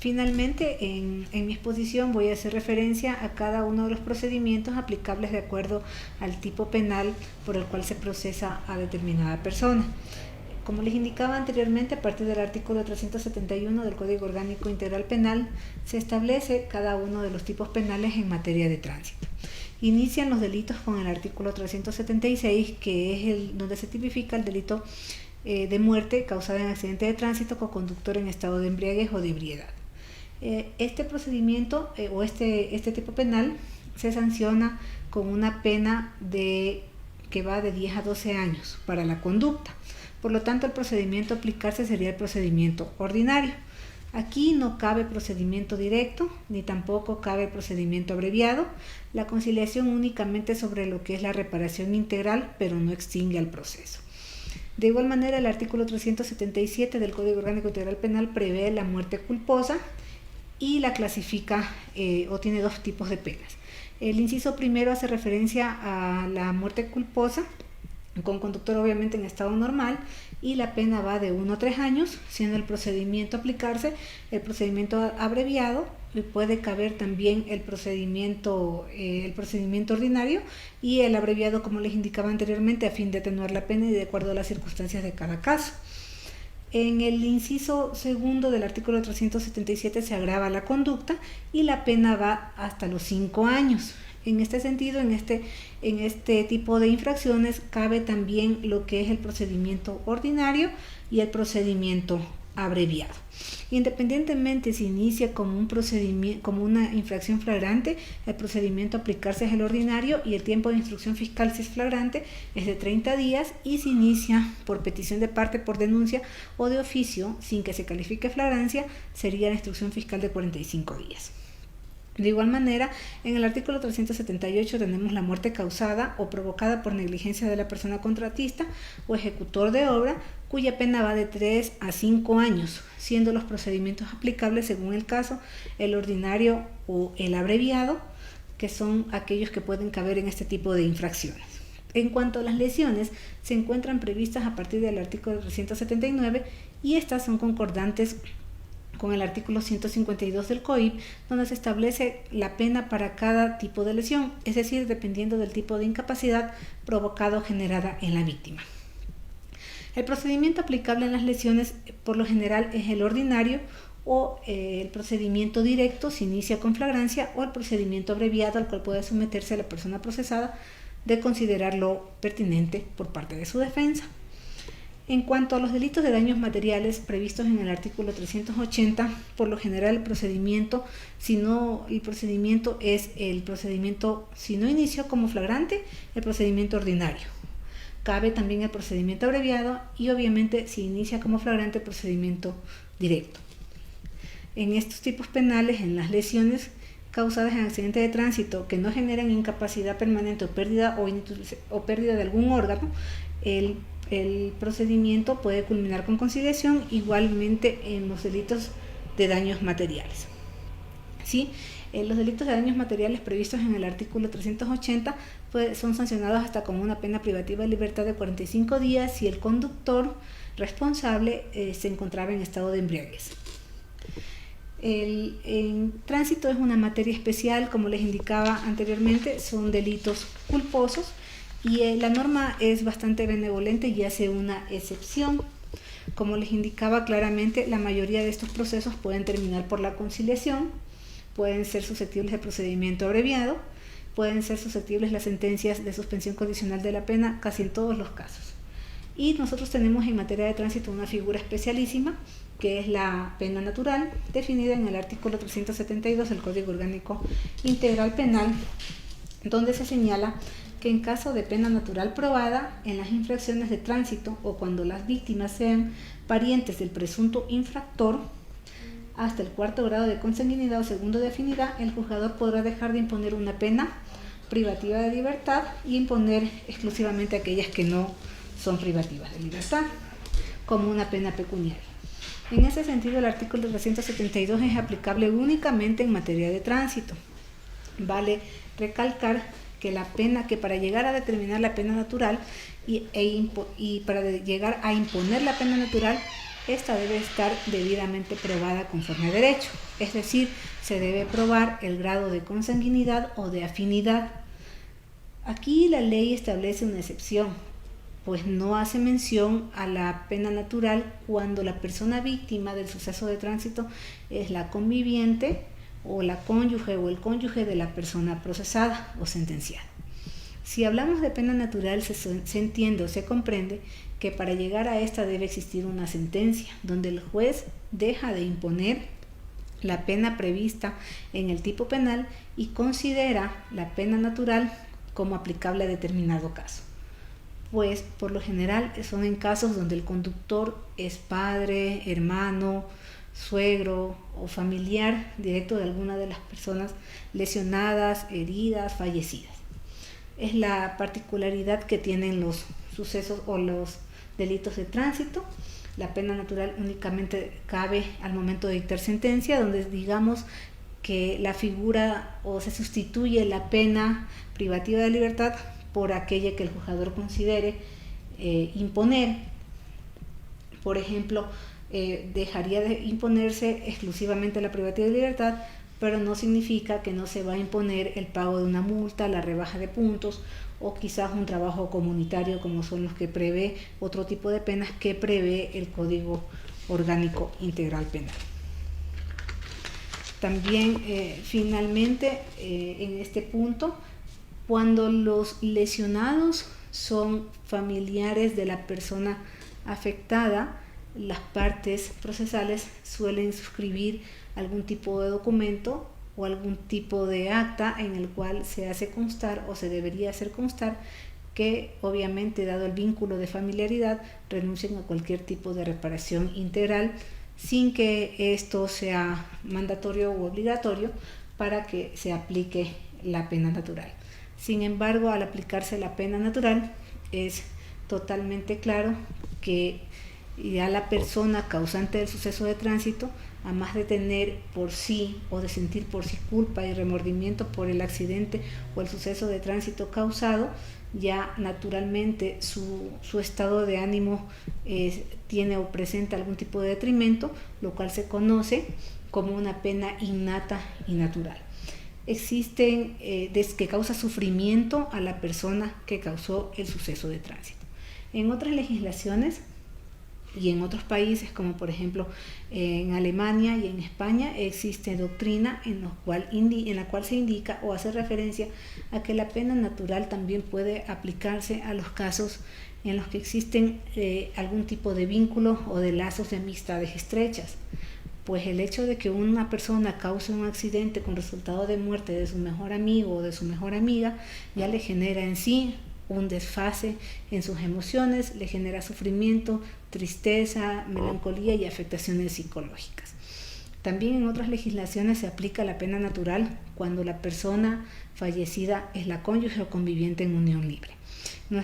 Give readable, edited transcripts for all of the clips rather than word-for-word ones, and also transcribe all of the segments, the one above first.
Finalmente, en mi exposición voy a hacer referencia a cada uno de los procedimientos aplicables de acuerdo al tipo penal por el cual se procesa a determinada persona. Como les indicaba anteriormente, a partir del artículo 371 del Código Orgánico Integral Penal, se establece cada uno de los tipos penales en materia de tránsito. Inician los delitos con el artículo 376, que es donde se tipifica el delito de muerte causada en accidente de tránsito con conductor en estado de embriaguez o de ebriedad. Este procedimiento o este tipo penal se sanciona con una pena que va de 10 a 12 años para la conducta. Por lo tanto, el procedimiento a aplicarse sería el procedimiento ordinario. Aquí no cabe procedimiento directo, ni tampoco cabe procedimiento abreviado. La conciliación únicamente sobre lo que es la reparación integral, pero no extingue al proceso. De igual manera, el artículo 377 del Código Orgánico Integral Penal prevé la muerte culposa y la clasifica o tiene dos tipos de penas. El inciso primero hace referencia a la muerte culposa, con conductor obviamente en estado normal, y la pena va de 1 a 3 años, siendo el procedimiento a aplicarse el procedimiento abreviado. Puede caber también el procedimiento ordinario y el abreviado, como les indicaba anteriormente, a fin de atenuar la pena y de acuerdo a las circunstancias de cada caso. En el inciso segundo del artículo 377 se agrava la conducta y la pena va hasta los 5 años. En este sentido, en este tipo de infracciones cabe también lo que es el procedimiento ordinario y el procedimiento abreviado. Independientemente si inicia como una infracción flagrante, el procedimiento a aplicarse es el ordinario y el tiempo de instrucción fiscal, si es flagrante, es de 30 días, y si inicia por petición de parte, por denuncia o de oficio sin que se califique flagrancia, sería la instrucción fiscal de 45 días. De igual manera, en el artículo 378 tenemos la muerte causada o provocada por negligencia de la persona contratista o ejecutor de obra, cuya pena va de 3 a 5 años, siendo los procedimientos aplicables según el caso el ordinario o el abreviado, que son aquellos que pueden caber en este tipo de infracciones. En cuanto a las lesiones, se encuentran previstas a partir del artículo 379 y estas son concordantes con el artículo 152 del COIP, donde se establece la pena para cada tipo de lesión, es decir, dependiendo del tipo de incapacidad provocada o generada en la víctima. El procedimiento aplicable en las lesiones por lo general es el ordinario o el procedimiento directo si inicia con flagrancia, o el procedimiento abreviado al cual puede someterse a la persona procesada de considerarlo pertinente por parte de su defensa. En cuanto a los delitos de daños materiales previstos en el artículo 380, por lo general el procedimiento, si no inició como flagrante, el procedimiento ordinario. Cabe también el procedimiento abreviado y obviamente si inicia como flagrante el procedimiento directo. En estos tipos penales, en las lesiones causadas en accidente de tránsito que no generan incapacidad permanente o pérdida de algún órgano, el procedimiento puede culminar con conciliación, igualmente en los delitos de daños materiales. ¿Sí? Los delitos de daños materiales previstos en el artículo 380 son sancionados hasta con una pena privativa de libertad de 45 días si el conductor responsable se encontraba en estado de embriaguez. El tránsito es una materia especial, como les indicaba anteriormente, son delitos culposos, y la norma es bastante benevolente y hace una excepción. Como les indicaba claramente, la mayoría de estos procesos pueden terminar por la conciliación, pueden ser susceptibles de procedimiento abreviado, pueden ser susceptibles las sentencias de suspensión condicional de la pena, casi en todos los casos. Y nosotros tenemos en materia de tránsito una figura especialísima, que es la pena natural, definida en el artículo 372 del Código Orgánico Integral Penal, donde se señala que en caso de pena natural probada en las infracciones de tránsito o cuando las víctimas sean parientes del presunto infractor, hasta el 4º grado de consanguinidad o 2º de afinidad, el juzgador podrá dejar de imponer una pena privativa de libertad y imponer exclusivamente aquellas que no son privativas de libertad, como una pena pecuniaria. En ese sentido, el artículo 372 es aplicable únicamente en materia de tránsito. Vale recalcar que para llegar a determinar la pena natural y para llegar a imponer la pena natural, esta debe estar debidamente probada conforme a derecho, es decir, se debe probar el grado de consanguinidad o de afinidad. Aquí la ley establece una excepción, pues no hace mención a la pena natural cuando la persona víctima del suceso de tránsito es la conviviente o la cónyuge o el cónyuge de la persona procesada o sentenciada. Si hablamos de pena natural, se entiende o se comprende que para llegar a esta debe existir una sentencia, donde el juez deja de imponer la pena prevista en el tipo penal y considera la pena natural como aplicable a determinado caso. Pues por lo general son en casos donde el conductor es padre, hermano, suegro o familiar directo de alguna de las personas lesionadas, heridas, fallecidas. Es la particularidad que tienen los sucesos o los delitos de tránsito. La pena natural únicamente cabe al momento de dictar sentencia, donde digamos que la figura o se sustituye la pena privativa de libertad por aquella que el juzgador considere imponer. Por ejemplo, dejaría de imponerse exclusivamente la privativa de libertad, pero no significa que no se va a imponer el pago de una multa, la rebaja de puntos o quizás un trabajo comunitario, como son los que prevé otro tipo de penas que prevé el Código Orgánico Integral Penal. También finalmente en este punto, cuando los lesionados son familiares de la persona afectada, las partes procesales suelen suscribir algún tipo de documento o algún tipo de acta en el cual se hace constar o se debería hacer constar que obviamente, dado el vínculo de familiaridad, renuncien a cualquier tipo de reparación integral sin que esto sea mandatorio u obligatorio para que se aplique la pena natural. Sin embargo, al aplicarse la pena natural es totalmente claro que ya la persona causante del suceso de tránsito, a más de tener por sí o de sentir por sí culpa y remordimiento por el accidente o el suceso de tránsito causado, ya naturalmente su estado de ánimo tiene o presenta algún tipo de detrimento, lo cual se conoce como una pena innata y natural. Existen que causa sufrimiento a la persona que causó el suceso de tránsito. En otras legislaciones y en otros países, como por ejemplo en Alemania y en España, existe doctrina en la cual se indica o hace referencia a que la pena natural también puede aplicarse a los casos en los que existen algún tipo de vínculo o de lazos de amistades estrechas. Pues el hecho de que una persona cause un accidente con resultado de muerte de su mejor amigo o de su mejor amiga ya le genera en sí un desfase en sus emociones, le genera sufrimiento, tristeza, melancolía y afectaciones psicológicas. También en otras legislaciones se aplica la pena natural cuando la persona fallecida es la cónyuge o conviviente en unión libre. En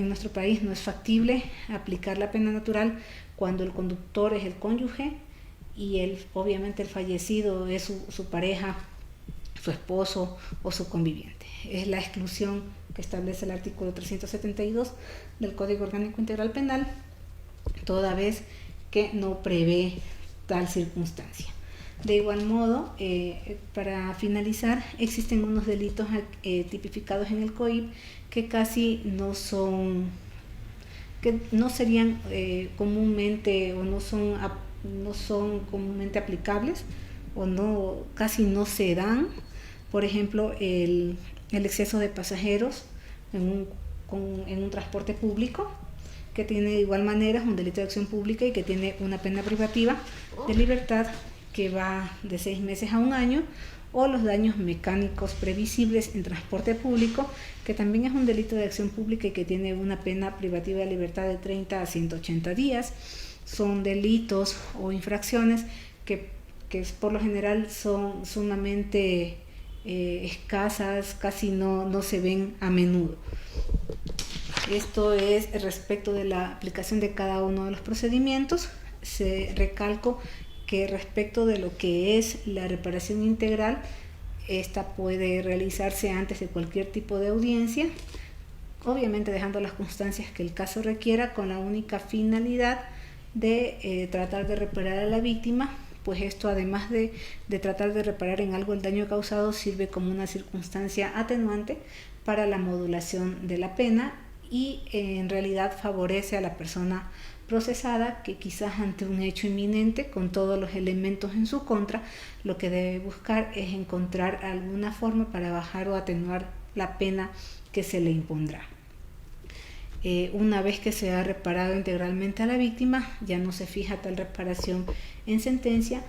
nuestro país no es factible aplicar la pena natural cuando el conductor es el cónyuge y obviamente el fallecido es su pareja, su esposo o su conviviente. Es la exclusión que establece el artículo 372 del Código Orgánico Integral Penal, toda vez que no prevé tal circunstancia. De igual modo, para finalizar, existen unos delitos tipificados en el COIP que casi no serían comúnmente o no son comúnmente aplicables o casi no se dan. Por ejemplo, el exceso de pasajeros en un transporte público, que tiene de igual manera es un delito de acción pública y que tiene una pena privativa de libertad que va de 6 meses a 1 año, o los daños mecánicos previsibles en transporte público, que también es un delito de acción pública y que tiene una pena privativa de libertad de 30 a 180 días. Son delitos o infracciones que por lo general son sumamente escasas, casi no se ven a menudo. Esto es respecto de la aplicación de cada uno de los procedimientos. Se recalco que respecto de lo que es la reparación integral, esta puede realizarse antes de cualquier tipo de audiencia, obviamente dejando las constancias que el caso requiera, con la única finalidad de tratar de reparar a la víctima, pues esto, además de tratar de reparar en algo el daño causado, sirve como una circunstancia atenuante para la modulación de la pena y en realidad favorece a la persona procesada, que quizás ante un hecho inminente con todos los elementos en su contra, lo que debe buscar es encontrar alguna forma para bajar o atenuar la pena que se le impondrá. Una vez que se ha reparado integralmente a la víctima, ya no se fija tal reparación en sentencia,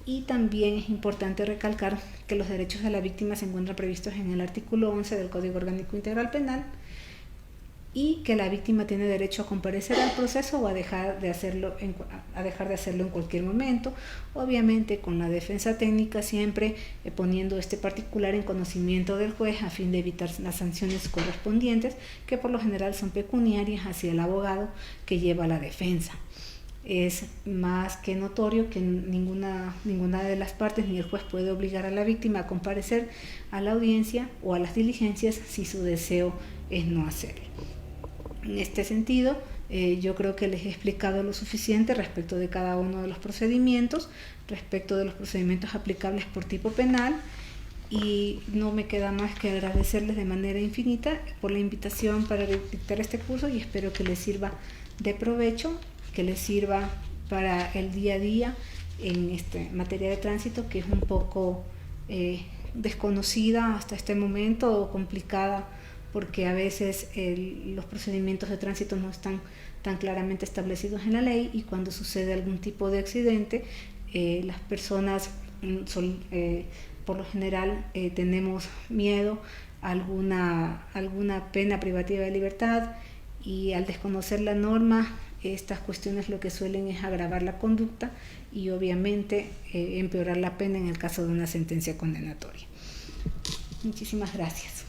y también es importante recalcar que los derechos de la víctima se encuentran previstos en el artículo 11 del Código Orgánico Integral Penal, y que la víctima tiene derecho a comparecer al proceso o a dejar de hacerlo en cualquier momento, obviamente con la defensa técnica siempre poniendo este particular en conocimiento del juez a fin de evitar las sanciones correspondientes, que por lo general son pecuniarias hacia el abogado que lleva la defensa. Es más que notorio que ninguna de las partes ni el juez puede obligar a la víctima a comparecer a la audiencia o a las diligencias si su deseo es no hacerlo. En este sentido, yo creo que les he explicado lo suficiente respecto de cada uno de los procedimientos, respecto de los procedimientos aplicables por tipo penal, y no me queda más que agradecerles de manera infinita por la invitación para dictar este curso, y espero que les sirva de provecho, que les sirva para el día a día en esta materia de tránsito, que es un poco desconocida hasta este momento o complicada, porque a veces los procedimientos de tránsito no están tan claramente establecidos en la ley, y cuando sucede algún tipo de accidente, las personas por lo general tenemos miedo a alguna pena privativa de libertad, y al desconocer la norma, estas cuestiones lo que suelen es agravar la conducta y obviamente empeorar la pena en el caso de una sentencia condenatoria. Muchísimas gracias.